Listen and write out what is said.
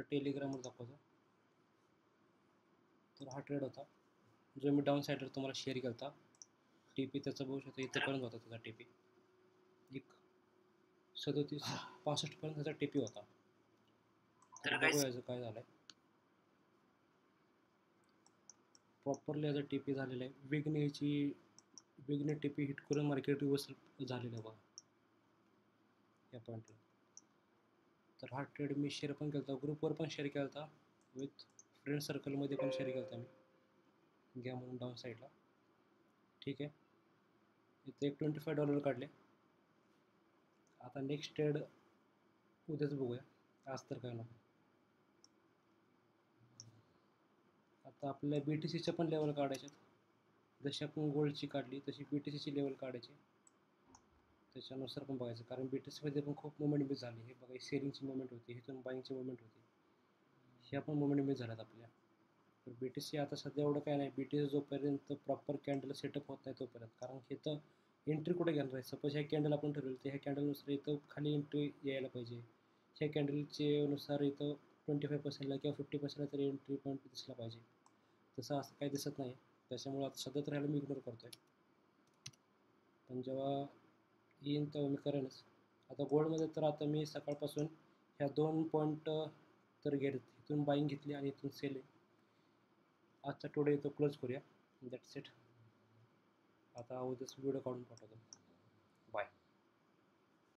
टेलिग्रामवर दाखवतो. तर हा ट्रेड होता जो मी डाऊन साईडवर तुम्हाला शेअर केला होता. TP त्याचा बघू शकता इथंपर्यंत होता त्याचा TP, एक 37-65 पर्यंत त्याचा TP होता. तर बघूया याचं काय झालंय. प्रॉपरली याचा TP झालेला आहे. वेगने TP हिट करून मार्केट रिव्हर्सल झालेलं आहे बघा या पॉईंटला. तर हा ट्रेड मी शेअर पण केला होता, ग्रुपवर पण शेअर केला होता, विथ फ्रेंड सर्कलमध्ये पण शेअर केला होता मी, घ्या म्हणून डाऊन साईडला. ठीक आहे, इथे एक $25 काढले. आता नेक्स्ट ट्रेड उद्याच बघूया, आज तर काय नको. आता आपल्या BTCच्या पण लेवल काढायच्यात. जशी आपण गोल्डची काढली तशी BTCची लेवल काढायची, त्याच्यानुसार पण बघायचं. कारण BTCमध्ये पण खूप मुवमेंट मिस झाली. हे बघा, सेलिंगची मुवमेंट होती, इथून बाईंगची मुवमेंट होती, ह्या पण मुवमेंट मिस झाल्यात आपल्या. तर BTC आता सध्या एवढं काय नाही. BTC जोपर्यंत प्रॉपर कॅन्डल सेटअप होत नाही तोपर्यंत, कारण हे तर एंट्री कुठे घेणार आहे. सपोज ह्या कॅन्डल आपण ठरवलं तर ह्या कॅन्डलनुसार इथं खाली एंट्री यायला पाहिजे. ह्या कॅन्डलचे नुसार इथं 25%ला किंवा 50%ला तरी एंट्री पॉईंट दिसला पाहिजे. तसं असं काही दिसत नाही. त्याच्यामुळे आता सध्या तर ह्याला मी इग्नोर करतोय, पण जेव्हा येईन तेव्हा मी करेनच. आता गोल्डमध्ये तर आता मी सकाळपासून ह्या 2 पॉईंट तर घेत, इथून बाईंग घेतली आणि इथून सेल. आजचा टुडे इथं क्लोज करूया. That's it. आता उद्याच व्हिडिओ काढून पाठवतो.